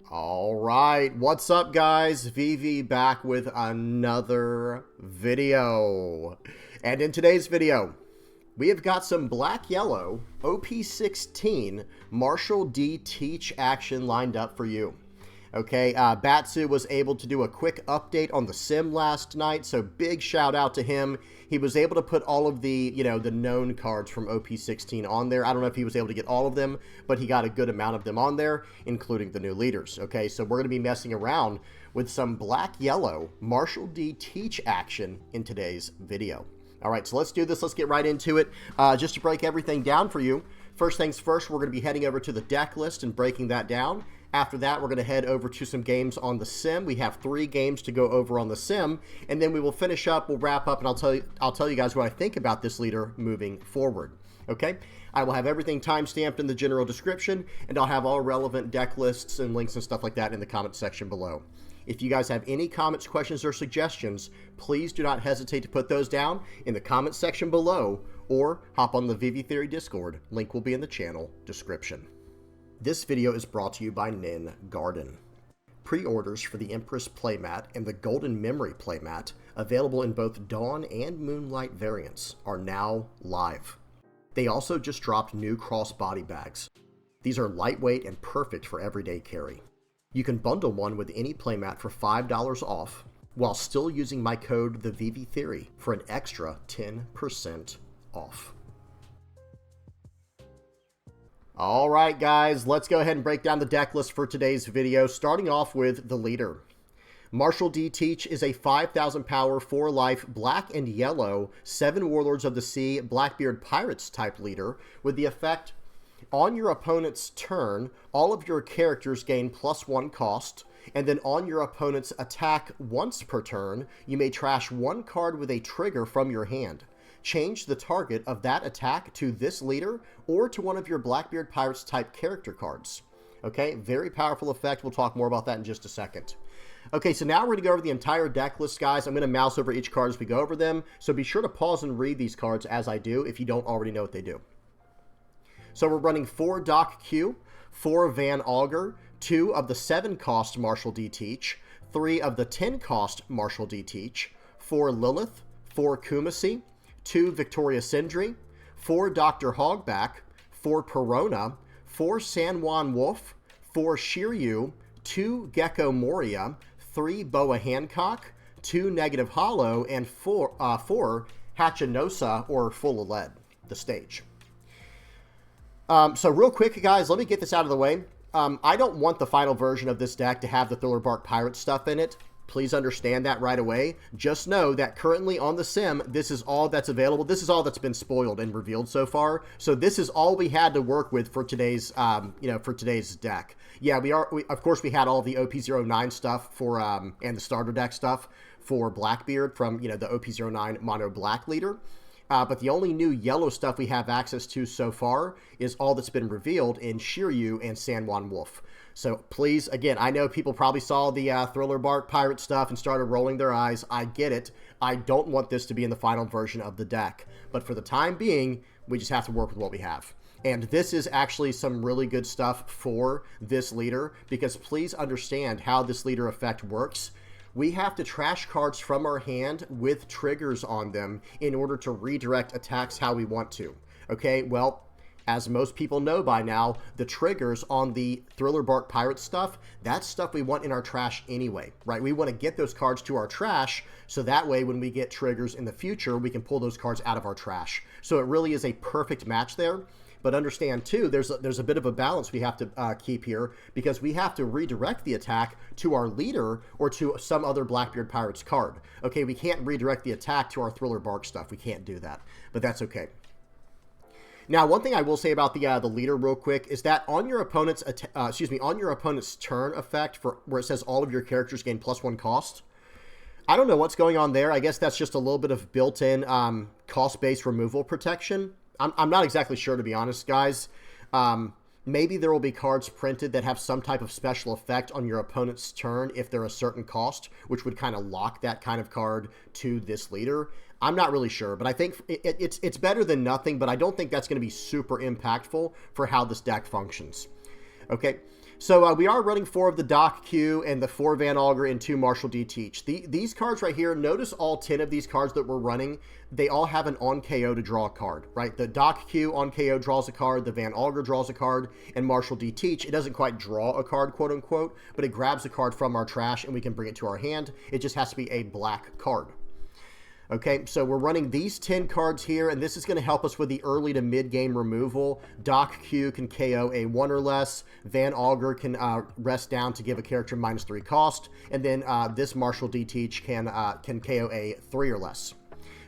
All right, what's up guys? VV back with another video. And in today's video, we have got some black-yellow OP16 Marshall D Teach action lined up for you. Okay, Batsu was able to do a quick update on the sim last night, so big shout out to him. He was able to put all of the, the known cards from OP16 on there. I don't know if he was able to get all of them, but he got a good amount of them on there, including the new leaders. Okay, so we're going to be messing around with some black-yellow Marshall D Teach action in today's video. All right, so let's do this. Let's get right into it. Just to break everything down for you, first things first, we're going to be heading over to the deck list and breaking that down. After that, we're going to head over to some games on the sim. We have 3 games to go over on the sim, and then we will finish up, we'll wrap up, and I'll tell you guys what I think about this leader moving forward. Okay? I will have everything time-stamped in the general description, and I'll have all relevant deck lists and links and stuff like that in the comment section below. If you guys have any comments, questions, or suggestions, please do not hesitate to put those down in the comment section below, or hop on the VV Theory Discord. Link will be in the channel description. This video is brought to you by Nin Garden. Pre-orders for the Empress playmat and the Golden Memory playmat, available in both Dawn and Moonlight variants, are now live. They also just dropped new crossbody bags. These are lightweight and perfect for everyday carry. You can bundle one with any playmat for $5 off, while still using my code TheVVTheory for an extra 10% off. All right, guys, let's go ahead and break down the deck list for today's video, starting off with the leader. Marshall D Teach is a 5,000 power, 4 life, black and yellow, 7 Warlords of the Sea, Blackbeard Pirates type leader, with the effect, on your opponent's turn, all of your characters gain +1 cost, and then on your opponent's attack once per turn, you may trash 1 card with a trigger from your hand. Change the target of that attack to this leader or to one of your Blackbeard Pirates type character cards. Okay, very powerful effect. We'll talk more about that in just a second. Okay, so now we're going to go over the entire deck list, guys. I'm going to mouse over each card as we go over them, so be sure to pause and read these cards as I do if you don't already know what they do. So we're running 4 Doc Q, 4 Van Augur, 2 of the 7 cost Marshall D Teach, 3 of the 10 cost Marshall D Teach, 4 Lilith, 4 Kumasi, 2 Victoria Sindri, 4 Dr. Hogback, 4 Perona, 4 San Juan Wolf, 4 Shiryu, 2 Gecko Moria, 3 Boa Hancock, 2 Negative Hollow, and 4 Hachinosa, or Full of Lead, the stage. So real quick, guys, let me get this out of the way. I don't want the final version of this deck to have the Thriller Bark Pirate stuff in it. Please understand that right away. Just know that currently on the sim, this is all that's available. This is all that's been spoiled and revealed so far. So this is all we had to work with for today's, for today's deck. Yeah, of course we had all the OP09 stuff for, and the starter deck stuff for Blackbeard from, the OP09 Mono Black leader. But the only new yellow stuff we have access to so far is all that's been revealed in Shiryu and San Juan Wolf. So please, again, I know people probably saw the Thriller Bark Pirate stuff and started rolling their eyes. I get it. I don't want this to be in the final version of the deck. But for the time being, we just have to work with what we have. And this is actually some really good stuff for this leader, because please understand how this leader effect works. We have to trash cards from our hand with triggers on them in order to redirect attacks how we want to. Okay, well, as most people know by now, the triggers on the Thriller Bark Pirate stuff, that's stuff we want in our trash anyway, right? We want to get those cards to our trash, so that way when we get triggers in the future, we can pull those cards out of our trash. So it really is a perfect match there. But understand, too, there's a bit of a balance we have to keep here, because we have to redirect the attack to our leader or to some other Blackbeard Pirates card. Okay, we can't redirect the attack to our Thriller Bark stuff. We can't do that, but that's okay. Now, one thing I will say about the leader real quick is that on your opponent's on your opponent's turn effect, for where it says all of your characters gain +1 cost, I don't know what's going on there. I guess that's just a little bit of built-in cost-based removal protection. I'm not exactly sure, to be honest, guys. Maybe there will be cards printed that have some type of special effect on your opponent's turn if they're a certain cost, which would kind of lock that kind of card to this leader. I'm not really sure, but I think it's better than nothing, but I don't think that's going to be super impactful for how this deck functions. Okay, So we are running 4 of the Doc Q and the 4 Van Augur and 2 Marshall D. Teach. These cards right here, notice all 10 of these cards that we're running, they all have an on KO to draw a card, right? The Doc Q on KO draws a card, the Van Augur draws a card, and Marshall D. Teach, it doesn't quite draw a card, quote unquote, but it grabs a card from our trash and we can bring it to our hand. It just has to be a black card. Okay, so we're running these 10 cards here, and this is going to help us with the early to mid-game removal. Doc Q can KO a 1 or less. Van Augur can rest down to give a character -3 cost. And then this Marshall D. Teach can KO a 3 or less.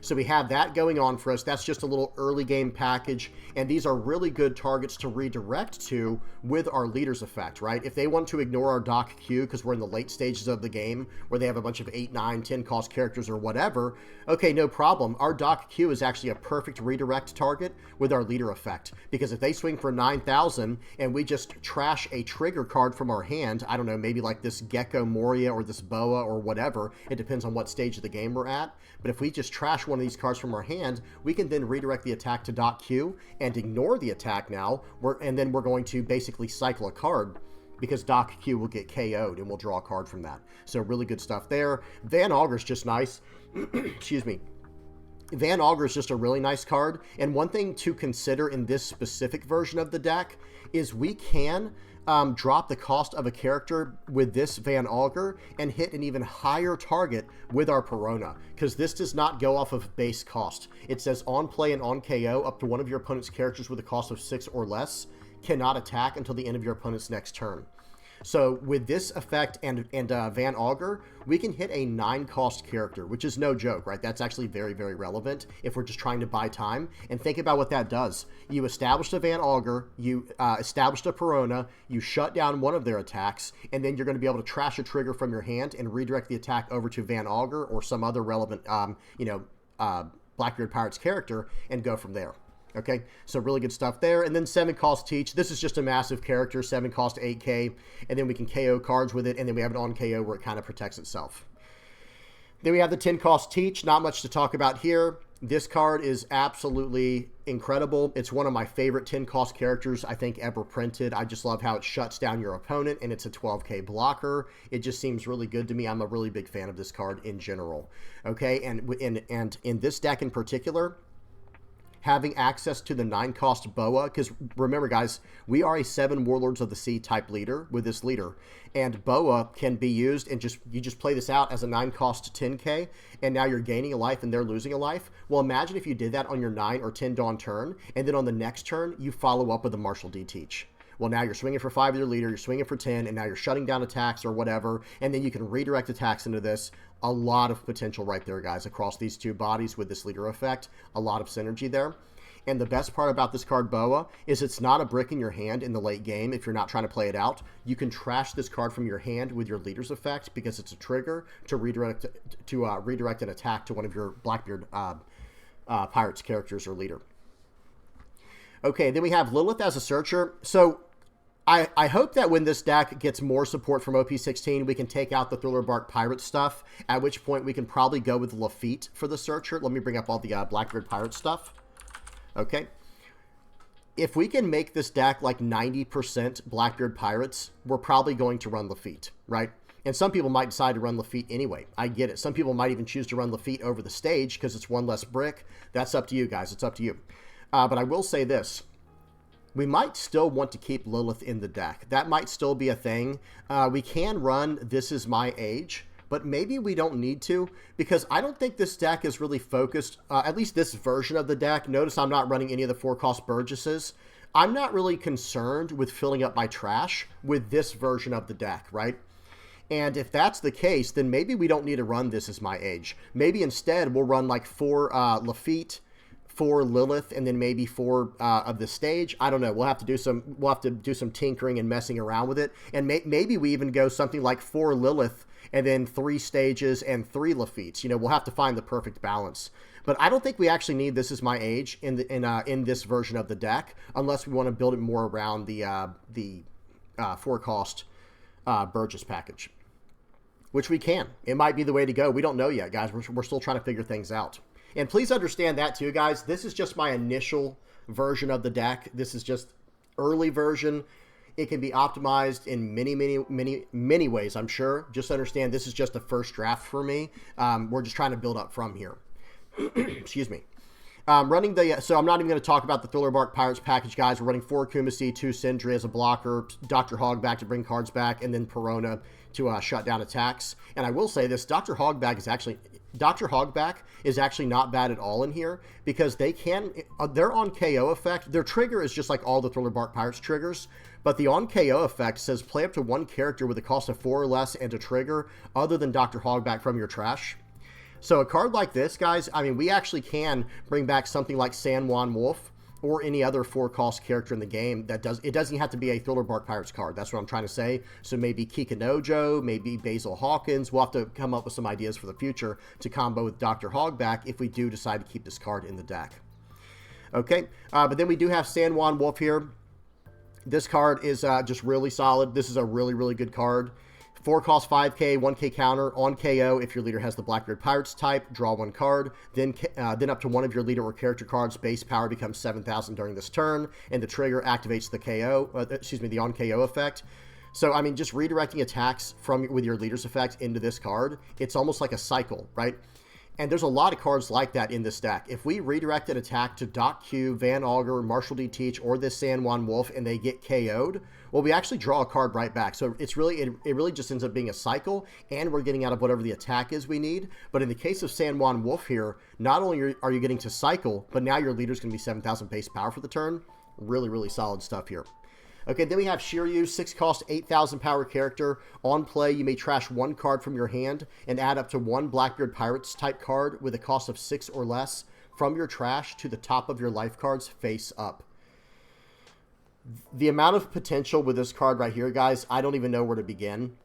So we have that going on for us. That's just a little early game package, and these are really good targets to redirect to with our leader's effect, right? If they want to ignore our Doc Q because we're in the late stages of the game where they have a bunch of 8, 9, 10 cost characters or whatever, okay, no problem. Our Doc Q is actually a perfect redirect target with our leader effect, because if they swing for 9,000 and we just trash a trigger card from our hand, I don't know, maybe like this Gecko Moria or this Boa or whatever, it depends on what stage of the game we're at, but if we just trash one of these cards from our hand, we can then redirect the attack to Doc Q and ignore the attack now, and then we're going to basically cycle a card because Doc Q will get KO'd and we'll draw a card from that. So really good stuff there. Van Augur's just nice. Excuse me. Van Augur is just a really nice card, and one thing to consider in this specific version of the deck is we can drop the cost of a character with this Van Augur and hit an even higher target with our Perona, because this does not go off of base cost. It says on play and on KO, up to one of your opponent's characters with a cost of 6 or less cannot attack until the end of your opponent's next turn. So with this effect and Van Augur, we can hit a 9-cost character, which is no joke, right? That's actually very, very relevant if we're just trying to buy time. And think about what that does. You established a Van Augur, you established a Perona, you shut down one of their attacks, and then you're going to be able to trash a trigger from your hand and redirect the attack over to Van Augur or some other relevant, Blackbeard Pirates character and go from there. Okay, so really good stuff there. And then 7-cost Teach. This is just a massive character, 7 cost 8k, and then we can KO cards with it, and then we have an on KO where it kind of protects itself. Then we have the 10-cost Teach. Not much to talk about here. This card is absolutely incredible. It's one of my favorite 10-cost characters I think ever printed. I just love how it shuts down your opponent, and it's a 12k blocker. It just seems really good to me. I'm a really big fan of this card in general. Okay, and in this deck in particular, having access to the 9-cost Boa, because remember guys, we are a 7 Warlords of the Sea type leader with this leader, and Boa can be used, and you just play this out as a 9-cost 10k, and now you're gaining a life and they're losing a life. Well, imagine if you did that on your 9 or 10 Dawn turn, and then on the next turn, you follow up with a Marshall D. Teach. Well, now you're swinging for 5 with your leader, you're swinging for 10, and now you're shutting down attacks or whatever, and then you can redirect attacks into this. A lot of potential right there, guys, across these two bodies with this leader effect. A lot of synergy there. And the best part about this card, Boa, is it's not a brick in your hand in the late game if you're not trying to play it out. You can trash this card from your hand with your leader's effect because it's a trigger to redirect an attack to one of your Blackbeard Pirates characters or leader. Okay, then we have Lilith as a searcher. So I hope that when this deck gets more support from OP16, we can take out the Thriller Bark Pirate stuff, at which point we can probably go with Lafitte for the searcher. Let me bring up all the Blackbeard Pirate stuff. Okay. If we can make this deck like 90% Blackbeard Pirates, we're probably going to run Lafitte, right? And some people might decide to run Lafitte anyway. I get it. Some people might even choose to run Lafitte over the stage because it's one less brick. That's up to you guys. It's up to you. But I will say this. We might still want to keep Lilith in the deck. That might still be a thing. We can run This Is My Age, but maybe we don't need to, because I don't think this deck is really focused, at least this version of the deck. Notice I'm not running any of the 4-cost Burgesses. I'm not really concerned with filling up my trash with this version of the deck, right? And if that's the case, then maybe we don't need to run This Is My Age. Maybe instead we'll run like 4 Lafitte, 4 Lilith, and then maybe 4 of the stage. I don't know. We'll have to do some tinkering and messing around with it. And maybe we even go something like 4 Lilith and then 3 stages and 3 Lafittes. You know, we'll have to find the perfect balance. But I don't think we actually need This Is My Age in this version of the deck, unless we want to build it more around the 4-cost Burgess package, which we can. It might be the way to go. We don't know yet, guys. We're still trying to figure things out. And please understand that too, guys. This is just my initial version of the deck. This is just early version. It can be optimized in many ways, I'm sure. Just understand this is just the first draft for me. We're just trying to build up from here. Excuse me. Running the, so I'm not even going to talk about the Thriller Bark Pirates package, guys. We're running 4 Kumasi, 2 Sindri as a blocker, Dr. Hogback to bring cards back, and then Perona to shut down attacks. And I will say this, Dr. Hogback is actually not bad at all in here, because they can, their on KO effect, their trigger is just like all the Thriller Bark Pirates triggers, but the on KO effect says play up to 1 character with a cost of 4 or less and a trigger other than Dr. Hogback from your trash. So a card like this, guys, I mean, we actually can bring back something like San Juan Wolf or any other 4-cost character in the game that does, it doesn't have to be a Thriller Bark Pirates card. That's what I'm trying to say. So maybe Kikanojo, maybe Basil Hawkins. We'll have to come up with some ideas for the future to combo with Dr. Hogback if we do decide to keep this card in the deck. Okay, but then we do have San Juan Wolf here. This card is just really solid. This is a really, really good card. 4 cost 5k, 1k counter on KO. If your leader has the Blackbeard Pirates type, draw 1 card. Then up to one of your leader or character cards' base power becomes 7,000 during this turn, and the trigger activates the the on KO effect. So I mean, just redirecting attacks with your leader's effect into this card, it's almost like a cycle, right? And there's a lot of cards like that in this deck. If we redirect an attack to Doc Q, Van Augur, Marshall D. Teach, or this San Juan Wolf, and they get KO'd, well, we actually draw a card right back. So it's really, it really just ends up being a cycle, and we're getting out of whatever the attack is we need. But in the case of San Juan Wolf here, not only are you getting to cycle, but now your leader's going to be 7,000 base power for the turn. Really, really solid stuff here. Okay, then we have Shiryu, 6 cost, 8,000 power character. On play, you may trash 1 card from your hand and add up to 1 Blackbeard Pirates type card with a cost of 6 or less from your trash to the top of your life cards face up. The amount of potential with this card right here, guys, I don't even know where to begin.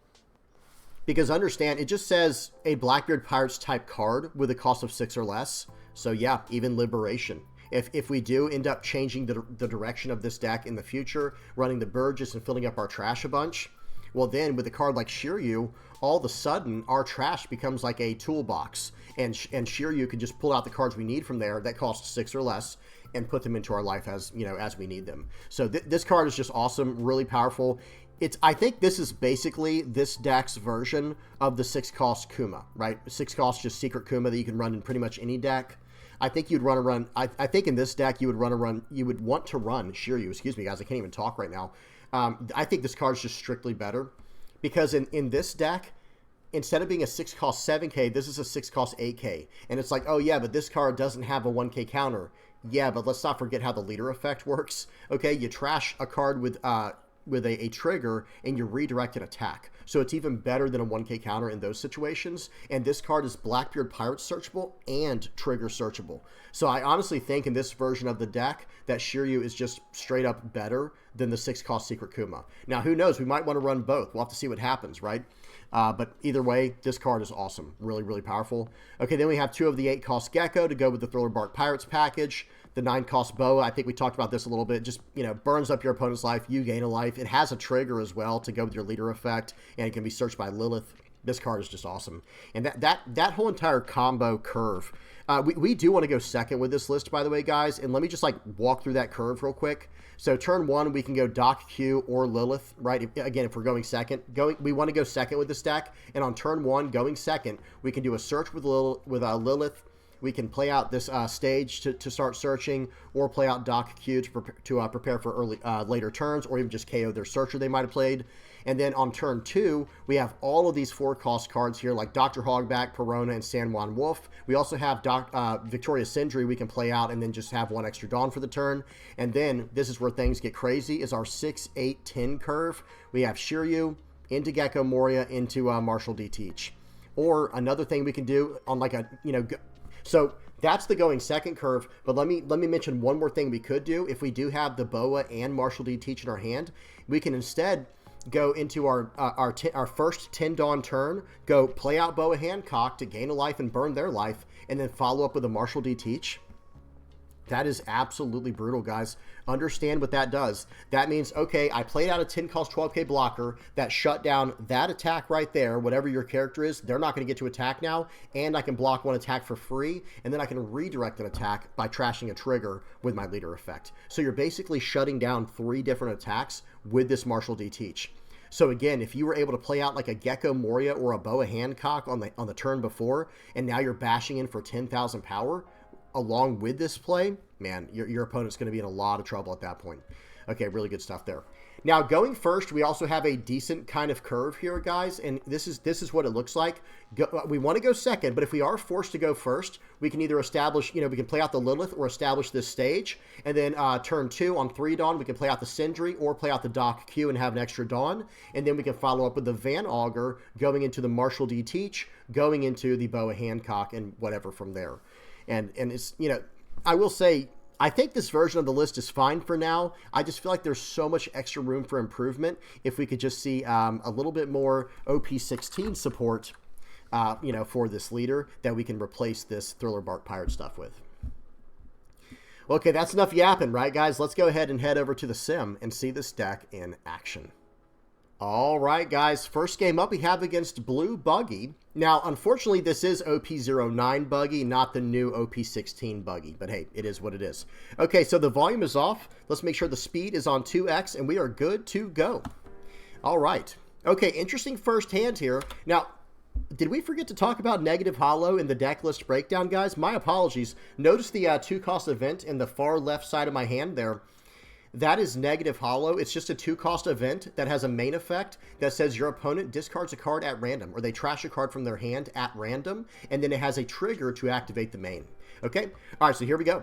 Because understand, it just says a Blackbeard Pirates type card with a cost of 6 or less. So yeah, even Liberation. If we do end up changing the direction of this deck in the future, running the Burgess and filling up our trash a bunch, well then with a card like Shiryu, all of a sudden our trash becomes like a toolbox, and Shiryu can just pull out the cards we need from there that cost 6 or less and put them into our life as, you know, as we need them. So this card is just awesome, really powerful. I think this is basically this deck's version of the 6-cost Kuma, right? 6-cost just secret Kuma that you can run in pretty much any deck. I think you'd I think in this deck you would want to run Shiryu. Excuse me, guys, I can't even talk right now. I think this card's just strictly better because in this deck, instead of being a 6-cost 7k, this is a 6-cost 8k. And it's like, oh yeah, but this card doesn't have a 1k counter. Yeah, but let's not forget how the leader effect works. Okay, you trash a card with a trigger and you redirect an attack. So it's even better than a 1k counter in those situations. And this card is Blackbeard Pirates searchable and trigger searchable. So I honestly think in this version of the deck that Shiryu is just straight up better than the 6-cost Secret Kuma. Now, who knows? We might want to run both. We'll have to see what happens, right? But either way, this card is awesome. Really, really powerful. Okay, then we have 2 of the 8-cost Gecko to go with the Thriller Bark Pirates package. The 9-cost Boa, I think we talked about this a little bit, just, you know, burns up your opponent's life, you gain a life. It has a trigger as well to go with your leader effect, and it can be searched by Lilith. This card is just awesome. And that whole entire combo curve, we do want to go second with this list, by the way, guys, and let me just, like, walk through that curve real quick. So turn 1, we can go Doc Q or Lilith, right? Again, if we're going second, we want to go second with this deck, and on turn 1, going second, we can do a search with Lilith. We can play out this stage to start searching, or play out Doc Q to prepare for later turns, or even just KO their searcher they might have played. And then on turn 2, we have all of these 4-cost cards here, like Dr. Hogback, Perona, and San Juan Wolf. We also have Victoria Sindri we can play out and then just have 1 extra Dawn for the turn. And then, this is where things get crazy, is our 6, 8, 10 curve. We have Shiryu into Gecko Moria into Marshall D. Teach. Or another thing we can do on like a, you know... So that's the going second curve, but let me mention one more thing we could do. If we do have the Boa and Marshall D. Teach in our hand, we can instead go into our first 10 Dawn turn, go play out Boa Hancock to gain a life and burn their life, and then follow up with a Marshall D. Teach. That is absolutely brutal, guys. Understand what that does. That means, okay, I played out a 10 cost 12k blocker that shut down that attack right there. Whatever your character is, they're not going to get to attack now, and I can block one attack for free, and then I can redirect an attack by trashing a trigger with my leader effect. So you're basically shutting down 3 different attacks with this Martial D Teach. So again, if you were able to play out like a Gecko Moria or a Boa Hancock on the turn before, and now you're bashing in for 10,000 power, along with this play, man, your opponent's going to be in a lot of trouble at that point. Okay, really good stuff there. Now, going first, we also have a decent kind of curve here, guys, and this is what it looks like. We want to go second, but if we are forced to go first, we can either establish, we can play out the Lilith or establish this stage, and then turn 2 on 3 Dawn, we can play out the Sindri or play out the Doc Q and have an extra Dawn, and then we can follow up with the Van Augur, going into the Martial D Teach, going into the Boa Hancock, and whatever from there. And it's, I will say, I think this version of the list is fine for now. I just feel like there's so much extra room for improvement if we could just see a little bit more OP16 support, for this leader that we can replace this Thriller Bark Pirate stuff with. Okay, that's enough yapping, right, guys? Let's go ahead and head over to the sim and see this deck in action. All right, guys, first game up we have against Blue Buggy. Now, unfortunately, this is OP09 Buggy, not the new OP16 Buggy, but hey, it is what it is. Okay, so the volume is off. Let's make sure the speed is on 2x, and we are good to go. All right. Okay, interesting first hand here. Now, did we forget to talk about Negative Hollow in the deck list breakdown, guys? My apologies. Notice the 2-cost event in the far left side of my hand there. That is Negative Hollow. It's just a 2-cost event that has a main effect that says your opponent discards a card at random, or they trash a card from their hand at random, and then it has a trigger to activate the main. Okay? All right, so here we go.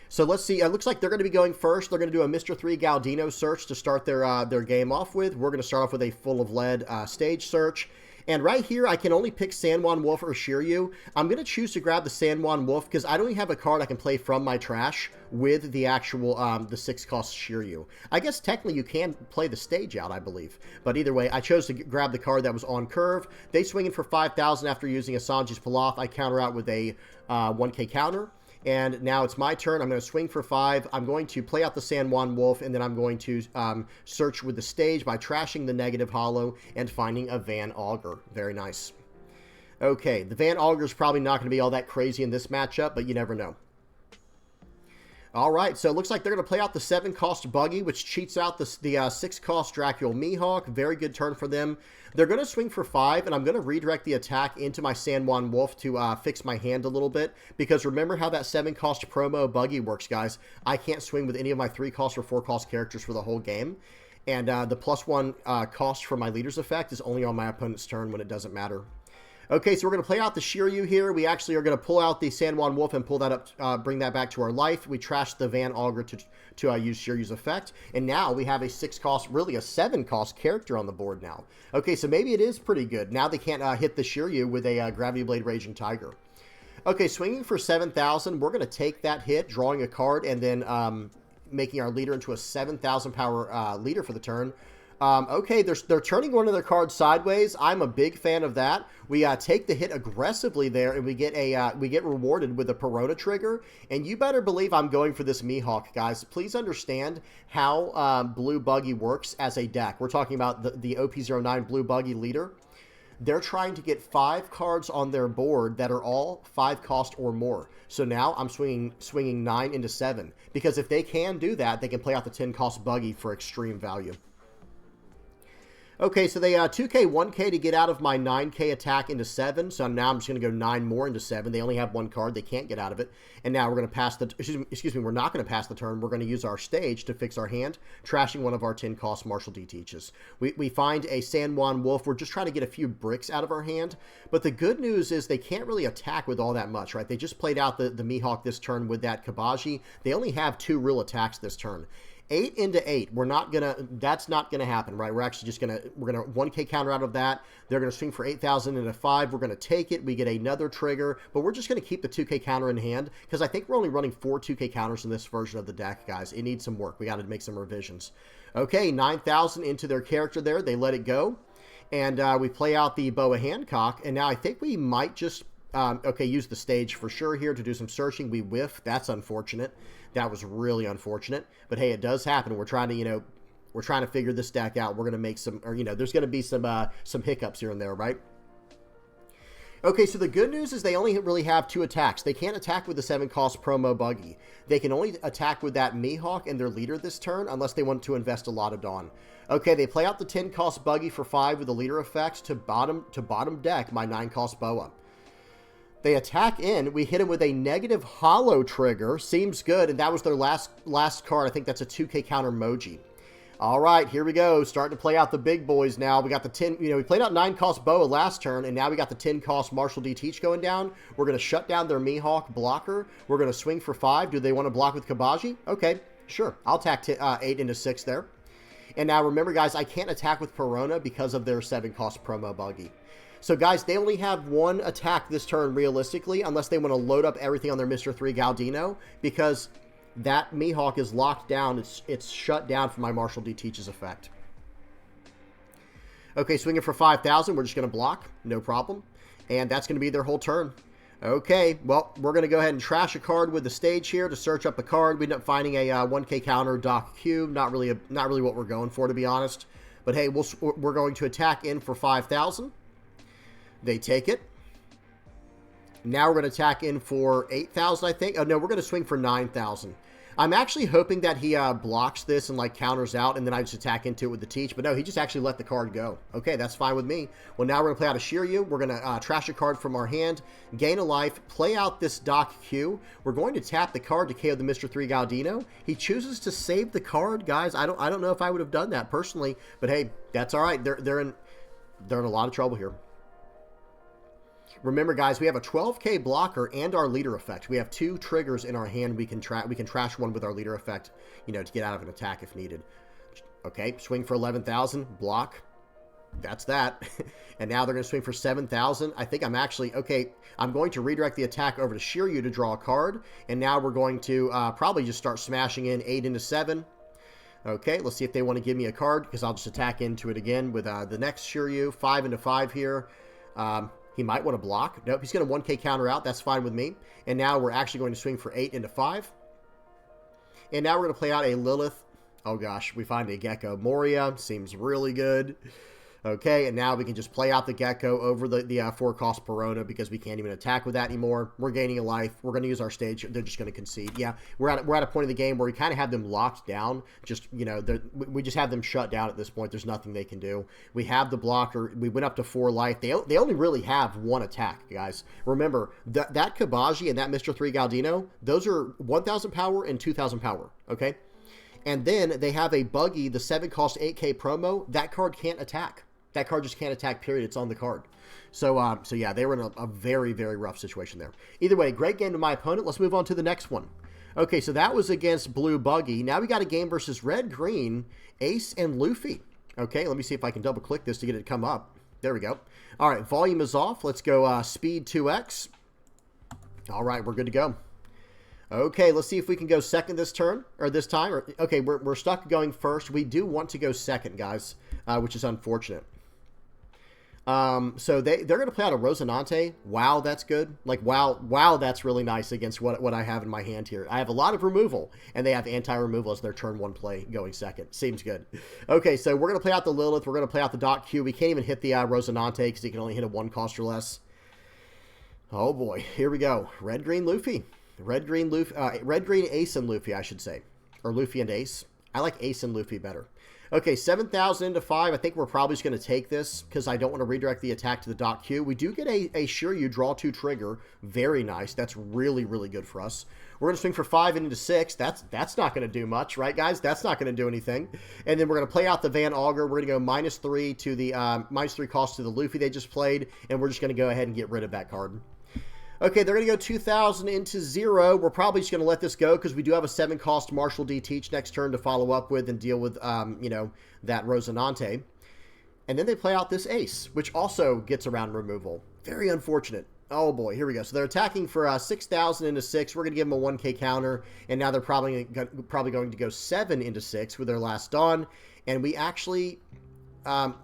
So let's see. It looks like they're going to be going first. They're going to do a Mr. 3 Galdino search to start their game off with. We're going to start off with a Full of Lead stage search. And right here, I can only pick San Juan Wolf or Shiryu. I'm going to choose to grab the San Juan Wolf because I don't even have a card I can play from my trash with the actual, the 6-cost Shiryu. I guess technically you can play the stage out, I believe. But either way, I chose to grab the card that was on curve. They swing in for 5,000 after using a Sanji's Pilaf. I counter out with a 1k counter. And now it's my turn. I'm going to swing for 5. I'm going to play out the San Juan Wolf, and then I'm going to search with the stage by trashing the Negative Hollow and finding a Van Augur. Very nice. Okay, the Van Augur is probably not going to be all that crazy in this matchup, but you never know. All right, so it looks like they're going to play out the 7-cost Buggy, which cheats out the 6-cost Dracula Mihawk. Very good turn for them. They're going to swing for 5, and I'm going to redirect the attack into my San Juan Wolf to fix my hand a little bit. Because remember how that 7-cost promo Buggy works, guys. I can't swing with any of my 3-cost or 4-cost characters for the whole game. And the +1 cost for my leader's effect is only on my opponent's turn when it doesn't matter. Okay, so we're going to play out the Shiryu here. We actually are going to pull out the San Juan Wolf and pull that up, bring that back to our life. We trashed the Van Augur to use Shiryu's effect. And now we have a 6-cost, really a 7-cost character on the board now. Okay, so maybe it is pretty good. Now they can't hit the Shiryu with a Gravity Blade Raging Tiger. Okay, swinging for 7,000. We're going to take that hit, drawing a card, and then making our leader into a 7,000 power leader for the turn. Okay, they're turning one of their cards sideways. I'm a big fan of that. We take the hit aggressively there, and we get rewarded with a Perona trigger. And you better believe I'm going for this Mihawk, guys. Please understand how Blue Buggy works as a deck. We're talking about the OP09 Blue Buggy leader. They're trying to get 5 cards on their board that are all 5-cost or more. So now I'm swinging 9 into 7. Because if they can do that, they can play out the 10-cost Buggy for extreme value. Okay, so they 2k, 1k to get out of my 9k attack into 7. So now I'm just going to go 9 more into 7. They only have 1 card. They can't get out of it. And now we're going to pass the... Excuse me, we're not going to pass the turn. We're going to use our stage to fix our hand, trashing one of our 10-cost Martial D Teaches. We find a San Juan Wolf. We're just trying to get a few bricks out of our hand. But the good news is they can't really attack with all that much, right? They just played out the Mihawk this turn with that Kabaji. They only have 2 real attacks this turn. 8 into 8, that's not gonna happen, right? We're actually just we're gonna 1k counter out of that. They're gonna swing for 8,000 into 5. We're gonna take it. We get another trigger, but we're just gonna keep the 2k counter in hand because I think we're only running 4 2k counters in this version of the deck, guys. It needs some work. We got to make some revisions. Okay, 9,000 into their character there. They let it go, and we play out the Boa Hancock, and now I think we might just Okay, use the stage for sure here to do some searching. We whiff. That's unfortunate. That was really unfortunate. But hey, it does happen. We're trying to, we're trying to figure this deck out. We're going to make some, or, there's going to be some hiccups here and there, right? Okay, so the good news is they only really have 2 attacks. They can't attack with the 7-cost promo Buggy. They can only attack with that Mihawk and their leader this turn, unless they want to invest a lot of Dawn. Okay, they play out the 10-cost Buggy for 5 with the leader effect to bottom deck my 9-cost Boa. They attack in. We hit him with a negative hollow trigger. Seems good, and that was their last card. I think that's a 2K counter Moji. All right, here we go. Starting to play out the big boys now. We got the 10, we played out 9-cost Boa last turn, and now we got the 10-cost Marshall D. Teach going down. We're going to shut down their Mihawk blocker. We're going to swing for 5. Do they want to block with Kabaji? Okay, sure. I'll attack 8 into 6 there. And now remember, guys, I can't attack with Perona because of their 7-cost promo Buggy. So, guys, they only have 1 attack this turn, realistically, unless they want to load up everything on their Mr. 3 Galdino, because that Mihawk is locked down. It's shut down for my Marshall D. Teach's effect. Okay, swinging for 5,000. We're just going to block. No problem. And that's going to be their whole turn. Okay, well, we're going to go ahead and trash a card with the stage here to search up a card. We end up finding a 1K counter Doc Q. Not really what we're going for, to be honest. But hey, we're going to attack in for 5,000. They take it. Now we're going to attack in for 8,000, I think. Oh, no, we're going to swing for 9,000. I'm actually hoping that he blocks this and, counters out, and then I just attack into it with the Teach. But no, he just actually let the card go. Okay, that's fine with me. Well, now we're going to play out a Shiryu. We're going to trash a card from our hand, gain a life, play out this Doc Q. We're going to tap the card to KO the Mr. 3 Galdino. He chooses to save the card, guys. I don't know if I would have done that personally, but hey, that's all right. They're in a lot of trouble here. Remember, guys, we have a 12K blocker and our leader effect. We have 2 triggers in our hand. We can trash one with our leader effect, to get out of an attack if needed. Okay, swing for 11,000, block. That's that. And now they're going to swing for 7,000. I think I'm actually, okay, I'm going to redirect the attack over to Shiryu to draw a card. And now we're going to probably just start smashing in 8 into 7. Okay, let's see if they want to give me a card, because I'll just attack into it again with the next Shiryu. 5 into 5 here. He might want to block. Nope, he's going to 1K counter out. That's fine with me. And now we're actually going to swing for 8 into 5. And now we're going to play out a Lilith. Oh gosh, we find a Gecko. Moria seems really good. Okay, and now we can just play out the Gecko over the 4-cost Perona, because we can't even attack with that anymore. We're gaining a life. We're going to use our stage. They're just going to concede. Yeah, we're at a point of the game where we kind of have them locked down. Just, we just have them shut down at this point. There's nothing they can do. We have the blocker. We went up to 4 life. They only really have 1 attack, guys. Remember, that Kabaji and that Mr. 3 Galdino, those are 1,000 power and 2,000 power, okay? And then they have a Buggy, the 7-cost 8K promo. That card can't attack. That card just can't attack, period. It's on the card. So yeah, they were in a very, very rough situation there. Either way, great game to my opponent. Let's move on to the next one. Okay, so that was against Blue Buggy. Now we got a game versus Red Green, Ace, and Luffy. Okay, let me see if I can double-click this to get it to come up. There we go. All right, volume is off. Let's go speed 2x. All right, we're good to go. Okay, let's see if we can go second this turn, or this time. Okay, we're stuck going first. We do want to go second, guys, which is unfortunate. So they're going to play out a Rosinante. Wow, that's good. Wow, that's really nice against what I have in my hand here. I have a lot of removal, and they have anti-removal as their turn 1 play going second. Seems good. Okay, so we're going to play out the Lilith. We're going to play out the Doc Q. We can't even hit the Rosinante because he can only hit a 1-cost or less. Oh boy, here we go. Red Green Luffy. Red Green Ace and Luffy, I should say. Or Luffy and Ace. I like Ace and Luffy better. Okay, 7,000 into 5. I think we're probably just going to take this because I don't want to redirect the attack to the Doc Q. We do get a Shiryu draw 2 trigger. Very nice. That's really, really good for us. We're going to swing for 5 into 6. That's not going to do much, right, guys? That's not going to do anything. And then we're going to play out the Van Augur. We're going to go -3 to the -3 cost to the Luffy they just played, and we're just going to go ahead and get rid of that card. Okay, they're going to go 2,000 into 0. We're probably just going to let this go because we do have a 7-cost Marshall D. Teach next turn to follow up with and deal with, that Rosinante. And then they play out this Ace, which also gets around removal. Very unfortunate. Oh boy, here we go. So they're attacking for 6,000 into 6. We're going to give them a 1K counter, and now they're probably going to go 7 into 6 with their last Dawn. And we actually...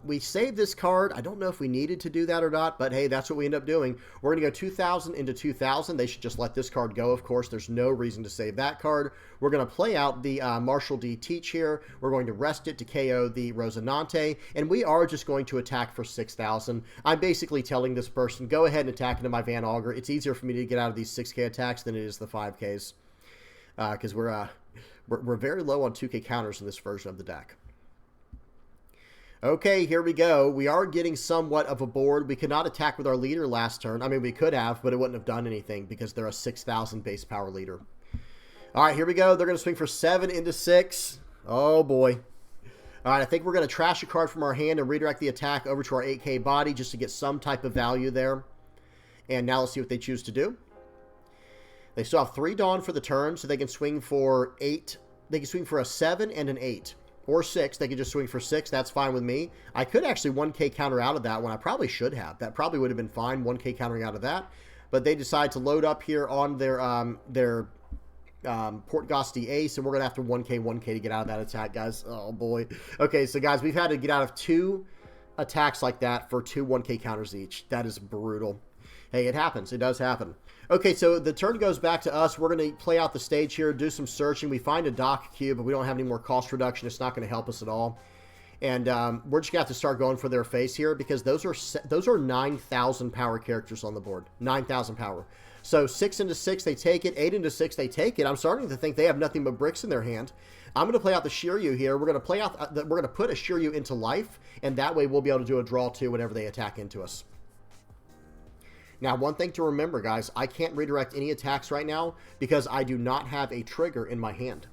We saved this card. I don't know if we needed to do that or not, but hey, that's what we end up doing. We're going to go 2,000 into 2,000. They should just let this card go, of course. There's no reason to save that card. We're going to play out the Marshall D. Teach here. We're going to rest it to KO the Rosinante, and we are just going to attack for 6,000. I'm basically telling this person, go ahead and attack into my Van Augur. It's easier for me to get out of these 6K attacks than it is the 5Ks, because we're very low on 2K counters in this version of the deck. Okay, here we go. We are getting somewhat of a board. We could not attack with our leader last turn. I mean, we could have, but it wouldn't have done anything because they're a 6,000 base power leader. All right, here we go. They're going to swing for 7 into 6. Oh, boy. All right, I think we're going to trash a card from our hand and redirect the attack over to our 8K body just to get some type of value there. And now let's see what they choose to do. They still have 3 Dawn for the turn, so they can swing for 8. They can swing for a 7 and an 8. Or 6. They could just swing for 6. That's fine with me. I could actually 1K counter out of that one. I probably should have. That probably would have been fine, 1K countering out of that. But they decide to load up here on their Port Gosti Ace, and we're going to have to 1K to get out of that attack, guys. Oh, boy. Okay, so, guys, we've had to get out of 2 attacks like that for 2 1K counters each. That is brutal. Hey, it happens. It does happen. Okay, so the turn goes back to us. We're going to play out the stage here, do some searching. We find a dock cube, but we don't have any more cost reduction. It's not going to help us at all. And we're just going to have to start going for their face here because those are 9,000 power characters on the board. 9,000 power. So 6 into 6, they take it. 8 into 6, they take it. I'm starting to think they have nothing but bricks in their hand. I'm going to play out the Shiryu here. We're going to play out. We're going to put a Shiryu into life, and that way we'll be able to do a draw 2 whenever they attack into us. Now, one thing to remember, guys, I can't redirect any attacks right now because I do not have a trigger in my hand.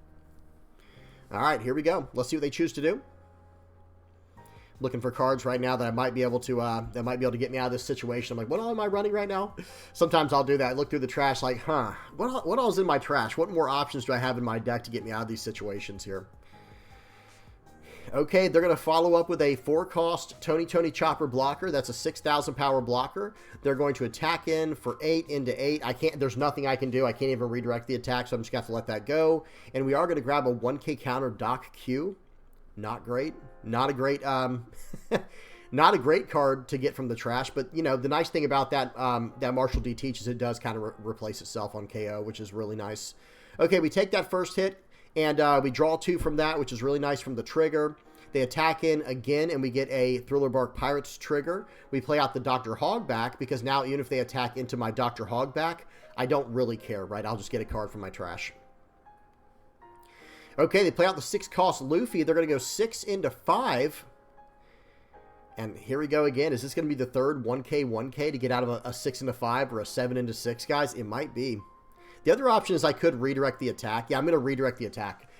All right, here we go. Let's see what they choose to do. Looking for cards right now that I might be able to get me out of this situation. I'm like, what all am I running right now? Sometimes I'll do that. I look through the trash like, what all is in my trash? What more options do I have in my deck to get me out of these situations here? Okay, they're going to follow up with a 4-cost Tony Chopper blocker. That's a 6,000 power blocker. They're going to attack in for 8 into 8. There's nothing I can do. I can't even redirect the attack, so I'm just going to have to let that go. And we are going to grab a 1K counter Doc Q. Not great. Not a great, not a great card to get from the trash. But, you know, the nice thing about that, that Marshall D Teach is it does kind of replace itself on KO, which is really nice. Okay, we take that first hit. And we draw 2 from that, which is really nice from the trigger. They attack in again, and we get a Thriller Bark Pirates trigger. We play out the Dr. Hogback, because now even if they attack into my Dr. Hogback, I don't really care, right? I'll just get a card from my trash. Okay, they play out the 6-cost Luffy. They're going to go 6 into 5. And here we go again. Is this going to be the third 1K to get out of a 6 into 5 or a 7 into 6, guys? It might be. The other option is I could redirect the attack. Yeah, I'm going to redirect the attack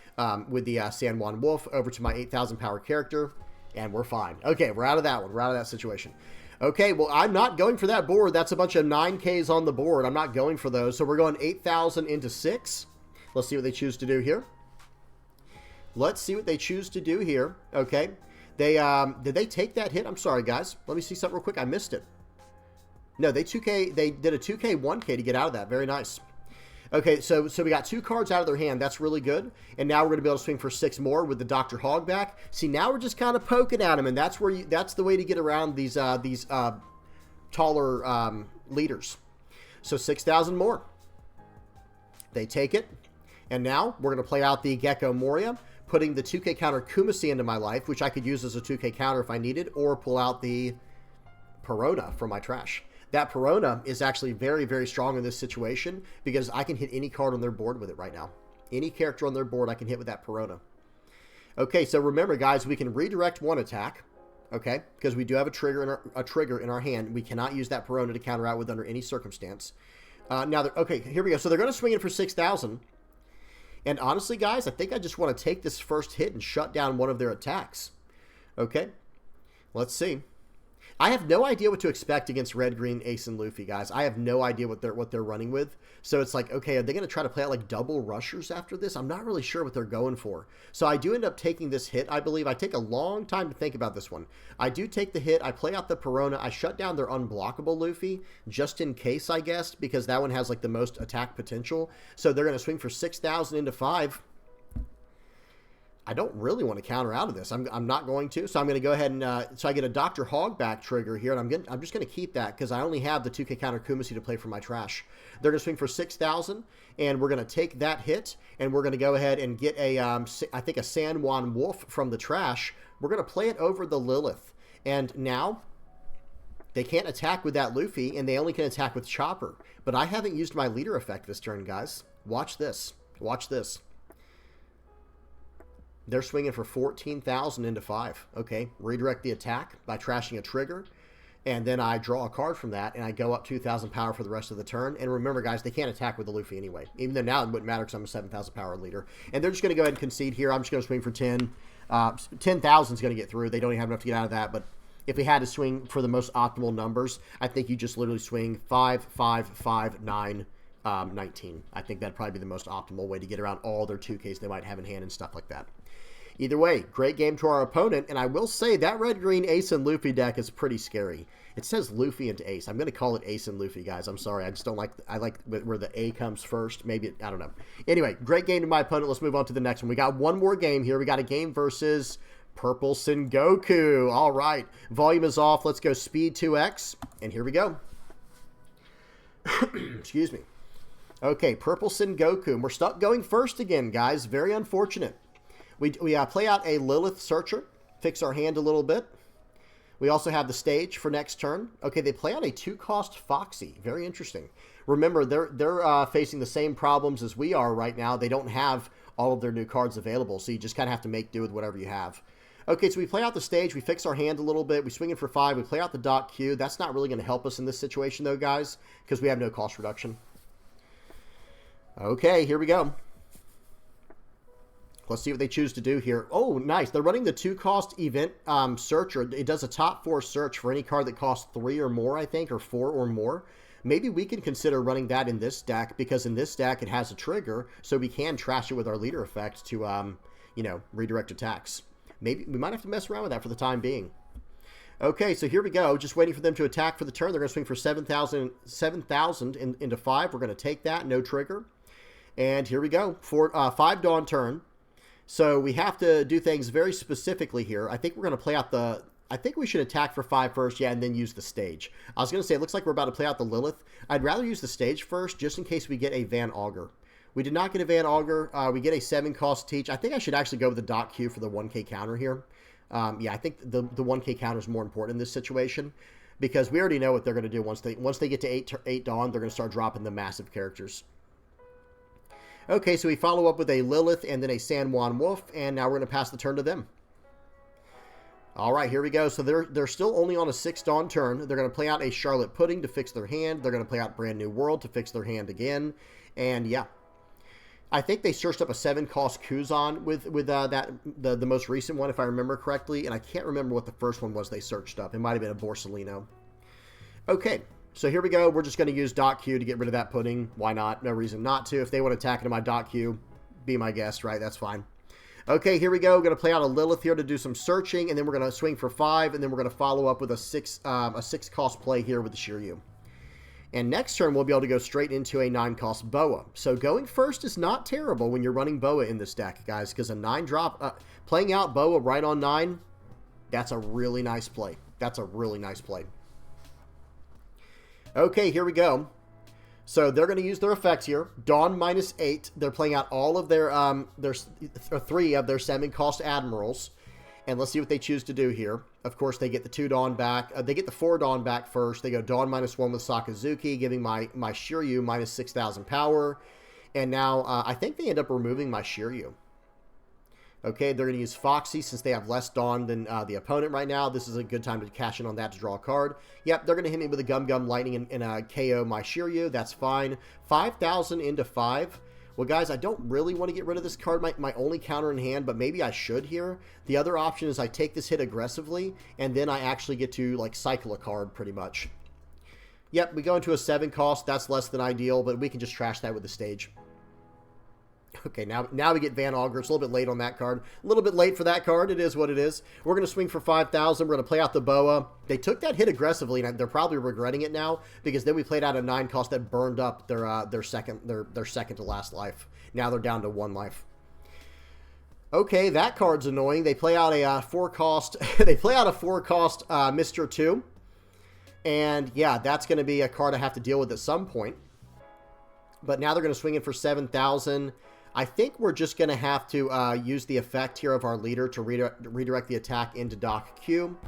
with the San Juan Wolf over to my 8,000 power character, and we're fine. Okay, we're out of that one. We're out of that situation. Okay, well, I'm not going for that board. That's a bunch of 9Ks on the board. I'm not going for those. So we're going 8,000 into 6. Let's see what they choose to do here. Let's see what they choose to do here. Okay. Did they take that hit? I'm sorry, guys. Let me see something real quick. I missed it. No, they did a 2K, 1K to get out of that. Very nice. Okay, so we got 2 cards out of their hand. That's really good. And now we're going to be able to swing for 6 more with the Dr. Hogback. See, now we're just kind of poking at him, and that's the way to get around these taller leaders. So 6,000 more. They take it. And now we're going to play out the Gecko Moria, putting the 2K counter Kumasi into my life, which I could use as a 2K counter if I needed, or pull out the Perona from my trash. That Perona is actually very, very strong in this situation because I can hit any card on their board with it right now. Any character on their board I can hit with that Perona. Okay, so remember, guys, we can redirect 1 attack, okay, because we do have a trigger in our hand. We cannot use that Perona to counter out with under any circumstance. Okay, here we go. So they're going to swing in for 6,000. And honestly, guys, I think I just want to take this first hit and shut down one of their attacks. Okay, let's see. I have no idea what to expect against Red, Green, Ace, and Luffy, guys. I have no idea what they're running with. So it's like, okay, are they going to try to play out like double rushers after this? I'm not really sure what they're going for. So I do end up taking this hit, I believe. I take a long time to think about this one. I do take the hit. I play out the Perona. I shut down their unblockable Luffy just in case, I guess, because that one has like the most attack potential. So they're going to swing for 6,000 into 5. I don't really want to counter out of this. I'm not going to. So I'm going to go ahead and so I get a Dr. Hogback trigger here, and I'm just going to keep that because I only have the 2K counter Kumasi to play for my trash. They're going to swing for 6,000, and we're going to take that hit, and we're going to go ahead and get a I think a San Juan Wolf from the trash. We're going to play it over the Lilith, and now they can't attack with that Luffy, and they only can attack with Chopper. But I haven't used my leader effect this turn, guys. Watch this. Watch this. They're swinging for 14,000 into 5. Okay, redirect the attack by trashing a trigger, and then I draw a card from that, and I go up 2,000 power for the rest of the turn. And remember, guys, they can't attack with the Luffy anyway, even though now it wouldn't matter because I'm a 7,000 power leader. And they're just going to go ahead and concede here. I'm just going to swing for 10. 10,000 is going to get through. They don't even have enough to get out of that, but if we had to swing for the most optimal numbers, I think you just literally swing 5, 5, 5, 9, 19. I think that'd probably be the most optimal way to get around all their 2Ks they might have in hand and stuff like that. Either way, great game to our opponent, and I will say that red-green Ace and Luffy deck is pretty scary. It says Luffy into Ace. I'm going to call it Ace and Luffy, guys. I'm sorry. I just don't like... I like where the A comes first. Maybe... I don't know. Anyway, great game to my opponent. Let's move on to the next one. We got one more game here. We got a game versus Purple Sengoku. All right. Volume is off. Let's go speed 2x, and here we go. Excuse me. Okay, Purple Sengoku. And we're stuck going first again, guys. Very unfortunate. We play out a Lilith Searcher, fix our hand a little bit. We also have the stage for next turn. Okay, they play out a 2-cost Foxy. Very interesting. Remember, they're facing the same problems as we are right now. They don't have all of their new cards available, so you just kind of have to make do with whatever you have. Okay, so we play out the stage. We fix our hand a little bit. We swing it for 5. We play out the Dot Q. That's not really going to help us in this situation, though, guys, because we have no cost reduction. Okay, here we go. Let's see what they choose to do here. Oh, nice. They're running the 2-cost event searcher. It does a top 4 search for any card that costs 3 or more, I think, or 4 or more. Maybe we can consider running that in this deck, because in this deck it has a trigger, so we can trash it with our leader effect to, you know, redirect attacks. Maybe we might have to mess around with that for the time being. Okay, so here we go. Just waiting for them to attack for the turn. They're going to swing for 7,000 into 5. We're going to take that. No trigger. And here we go. 5 Dawn turn. So we have to do things very specifically here. I think we're going to play out the... I think we should attack for 5 first, yeah, and then use the stage. I was going to say, it looks like we're about to play out the Lilith. I'd rather use the stage first, just in case we get a Van Augur. We did not get a Van Augur. We get a 7-cost Teach. I think I should actually go with the Dot Q for the 1K counter here. Yeah, I think the 1K counter is more important in this situation, because we already know what they're going to do. Once they get to 8 Dawn, they're going to start dropping the massive characters. Okay, so we follow up with a Lilith and then a San Juan Wolf, and now we're going to pass the turn to them. All right, here we go. So they're still only on a 6 Dawn turn. They're going to play out a Charlotte Pudding to fix their hand. They're going to play out Brand New World to fix their hand again. And yeah, I think they searched up a 7-cost Kuzan with the most recent one, if I remember correctly. And I can't remember what the first one was they searched up. It might have been a Borsalino. Okay. So here we go. We're just going to use Dot Q to get rid of that pudding. Why not? No reason not to. If they want to attack into my Dot Q, be my guest, right? That's fine. Okay, here we go. We're going to play out a Lilith here to do some searching, and then we're going to swing for 5, and then we're going to follow up with a 6-cost play here with the Shiryu. And next turn, we'll be able to go straight into a 9-cost Boa. So going first is not terrible when you're running Boa in this deck, guys, because a 9-drop, playing out Boa right on 9, that's a really nice play. That's a really nice play. Okay, here we go. So they're going to use their effects here. Dawn -8. They're playing out all of their 3 of their 7-cost Admirals. And let's see what they choose to do here. Of course, they get the 2 Dawn back. They get the 4 Dawn back first. They go Dawn -1 with Sakazuki, giving my Shiryu -6,000 power. And now I think they end up removing my Shiryu. Okay, they're going to use Foxy since they have less Dawn than the opponent right now. This is a good time to cash in on that to draw a card. Yep, they're going to hit me with a Gum Gum Lightning and KO my Shiryu. That's fine. 5,000 into 5. Well, guys, I don't really want to get rid of this card, my only counter in hand, but maybe I should here. The other option is I take this hit aggressively, and then I actually get to, like, cycle a card pretty much. Yep, we go into a 7-cost. That's less than ideal, but we can just trash that with the stage. Okay, now we get Van Augur. It's a little bit late on that card. A little bit late for that card. It is what it is. We're going to swing for 5,000. We're going to play out the Boa. They took that hit aggressively, and they're probably regretting it now, because then we played out a 9-cost that burned up their second to last life. Now they're down to 1 life. Okay, that card's annoying. They play out a 4-cost. They play out a 4-cost Mr. 2. And yeah, that's going to be a card I have to deal with at some point. But now they're going to swing in for 7,000. I think we're just going to have to use the effect here of our leader to redirect the attack into Doc Q.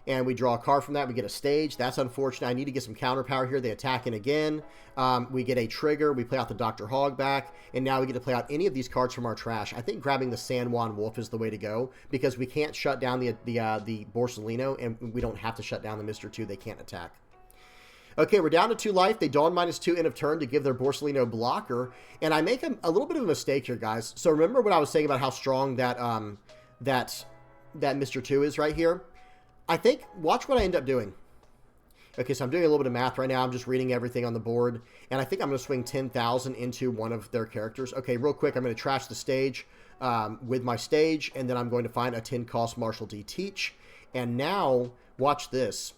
And we draw a card from that. We get a stage. That's unfortunate. I need to get some counter power here. They attack in again. We get a trigger. We play out the Dr. Hog back. And now we get to play out any of these cards from our trash. I think grabbing the San Juan Wolf is the way to go, because we can't shut down the Borsalino, and we don't have to shut down the Mr. 2. They can't attack. Okay, we're down to 2 life. They Dawn -2 end of turn to give their Borsalino blocker. And I make a little bit of a mistake here, guys. So remember what I was saying about how strong that Mr. 2 is right here? I think, watch what I end up doing. Okay, so I'm doing a little bit of math right now. I'm just reading everything on the board. And I think I'm going to swing 10,000 into one of their characters. Okay, real quick, I'm going to trash the stage with my stage. And then I'm going to find a 10-cost Marshall D. Teach. And now, watch this.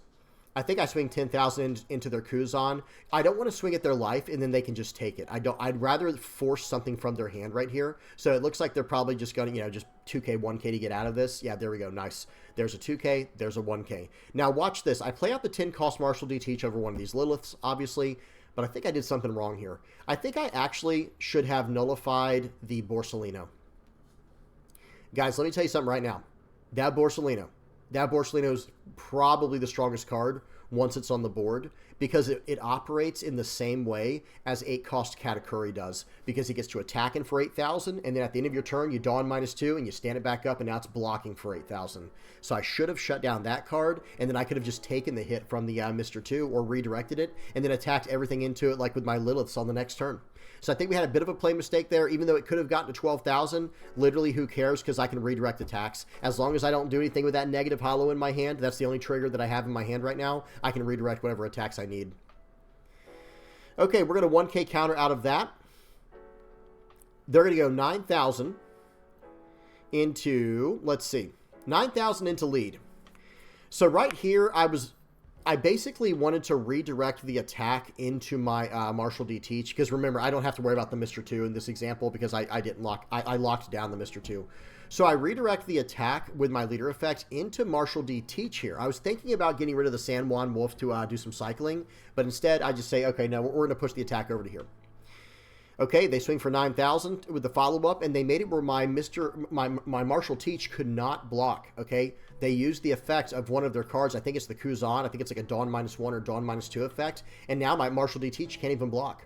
I think I swing 10,000 into their Kuzan. I don't want to swing at their life, and then they can just take it. I'd rather force something from their hand right here. So it looks like they're probably just going to, just 2K, 1K to get out of this. Yeah, there we go. Nice. There's a 2K. There's a 1K. Now watch this. I play out the 10-cost Marshall D. Teach over one of these Liliths, obviously, but I think I did something wrong here. I think I actually should have nullified the Borsalino. Guys, let me tell you something right now. That Borsalino is probably the strongest card once it's on the board, because it operates in the same way as 8-cost Katakuri does, because it gets to attack in for 8,000, and then at the end of your turn, you Dawn -2, and you stand it back up, and now it's blocking for 8,000. So I should have shut down that card, and then I could have just taken the hit from the Mr. 2, or redirected it, and then attacked everything into it, like with my Liliths on the next turn. So I think we had a bit of a play mistake there, even though it could have gotten to 12,000. Literally, who cares, because I can redirect attacks. As long as I don't do anything with that negative hollow in my hand, that's the only trigger that I have in my hand right now, I can redirect whatever attacks I need. Okay, we're going to 1K counter out of that. They're going to go 9,000 into, let's see, 9,000 into lead. So right here, I basically wanted to redirect the attack into my Marshall D. Teach, because remember, I don't have to worry about the Mr. 2 in this example, because I didn't I locked down the Mr. 2. So I redirect the attack with my leader effect into Marshall D. Teach here. I was thinking about getting rid of the San Juan Wolf to do some cycling, but instead I just say, okay, no, we're going to push the attack over to here. Okay, they swing for 9,000 with the follow-up, and they made it where my Marshall Teach could not block, okay? They used the effect of one of their cards. I think it's the Kuzan. I think it's like a Dawn -1 or Dawn -2 effect, and now my Marshall D. Teach can't even block.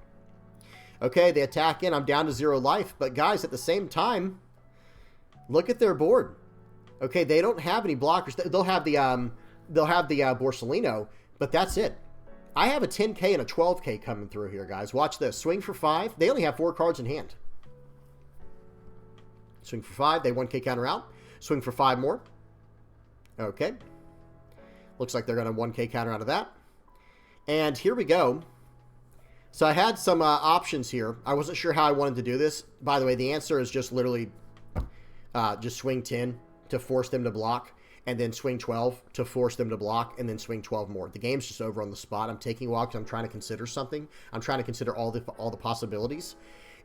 Okay, they attack in. I'm down to 0 life, but guys, at the same time, look at their board. Okay, they don't have any blockers. They'll have the Borsalino, but that's it. I have a 10K and a 12K coming through here, guys. Watch this. Swing for 5. They only have 4 cards in hand. Swing for 5. They 1K counter out. Swing for 5 more. Okay. Looks like they're going to 1K counter out of that. And here we go. So I had some options here. I wasn't sure how I wanted to do this. By the way, the answer is just literally just swing 10 to force them to block, and then swing 12 to force them to block, and then swing 12 more. The game's just over on the spot. I'm taking a while because I'm trying to consider something. I'm trying to consider all the possibilities.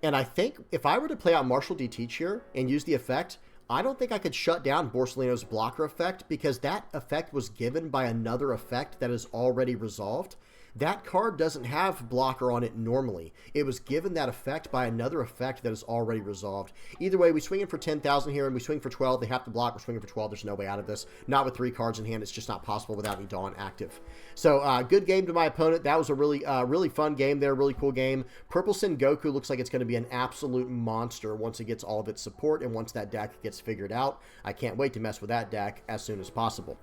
And I think if I were to play out Marshall D. Teach here and use the effect, I don't think I could shut down Borsalino's blocker effect, because that effect was given by another effect that is already resolved. That card doesn't have blocker on it normally. It was given that effect by another effect that is already resolved. Either way, we swing in for 10,000 here, and we swing for 12. They have to block. We're swinging for 12. There's no way out of this. Not with 3 cards in hand. It's just not possible without any Dawn active. So, good game to my opponent. That was a really fun game there. Really cool game. Purple Sengoku looks like it's going to be an absolute monster once it gets all of its support and once that deck gets figured out. I can't wait to mess with that deck as soon as possible.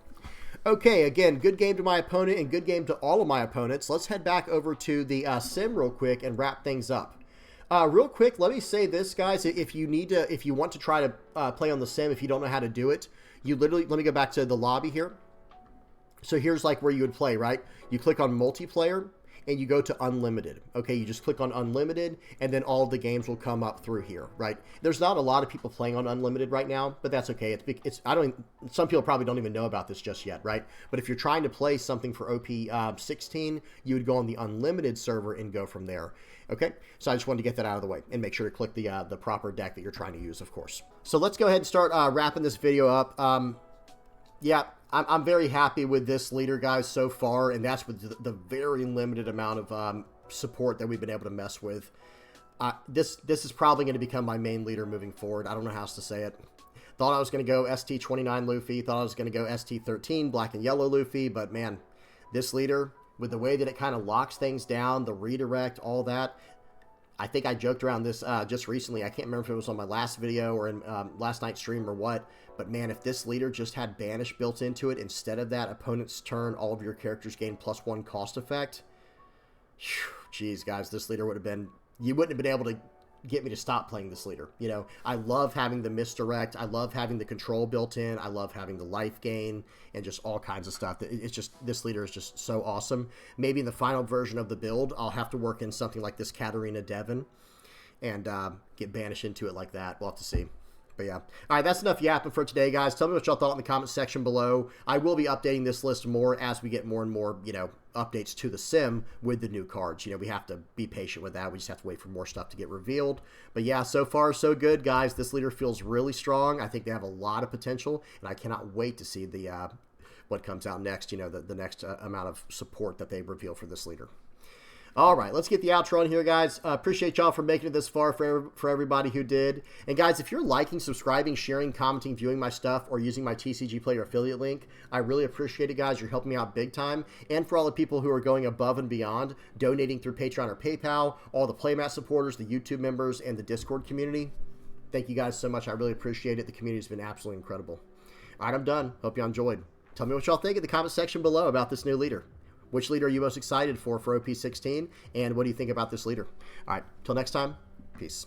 Okay, again, good game to my opponent and good game to all of my opponents. Let's head back over to the sim real quick and wrap things up. Real quick, let me say this, guys. If you want to try to play on the sim, if you don't know how to do it, you literally, let me go back to the lobby here. So here's like where you would play, right? You click on multiplayer, and you go to unlimited. Okay, you just click on unlimited, and then all of the games will come up through here, right? There's not a lot of people playing on unlimited right now, but that's okay. It's I don't. Some people probably don't even know about this just yet, right? But if you're trying to play something for OP16, you would go on the unlimited server and go from there. Okay, so I just wanted to get that out of the way and make sure to click the proper deck that you're trying to use, of course. So let's go ahead and start wrapping this video up. Yeah, I'm very happy with this leader, guys, so far, and that's with the very limited amount of support that we've been able to mess with. This is probably going to become my main leader moving forward. I don't know how else to say it. Thought I was going to go ST29 Luffy. Thought I was going to go ST13 black and yellow Luffy, but man, this leader, with the way that it kind of locks things down, the redirect, all that, I think I joked around this just recently. I can't remember if it was on my last video or in last night's stream or what. But man, if this leader just had Banish built into it, instead of that, opponent's turn, all of your characters gain +1 cost effect. Jeez, guys, this leader would have been... You wouldn't have been able to get me to stop playing this leader. You know, I love having the misdirect. I love having the control built in. I love having the life gain and just all kinds of stuff. It's just, this leader is just so awesome. Maybe in the final version of the build, I'll have to work in something like this Katarina Devon and get banished into it like that. We'll have to see. But yeah. All right, that's enough yapping for today, guys. Tell me what y'all thought in the comment section below. I will be updating this list more as we get more and more, you know, updates to the sim with the new cards. You know, we have to be patient with that. We just have to wait for more stuff to get revealed. But yeah, so far so good, guys. This leader feels really strong. I think they have a lot of potential, and I cannot wait to see the what comes out next, you know, the next amount of support that they reveal for this leader. All right, let's get the outro on here, guys. Appreciate y'all for making it this far, for everybody who did. And guys, if you're liking, subscribing, sharing, commenting, viewing my stuff, or using my TCG Player affiliate link, I really appreciate it, guys. You're helping me out big time. And for all the people who are going above and beyond, donating through Patreon or PayPal, all the Playmat supporters, the YouTube members, and the Discord community, thank you guys so much. I really appreciate it. The community's been absolutely incredible. All right, I'm done. Hope you enjoyed. Tell me what y'all think in the comment section below about this new leader. Which leader are you most excited for OP16? And what do you think about this leader? All right, till next time, peace.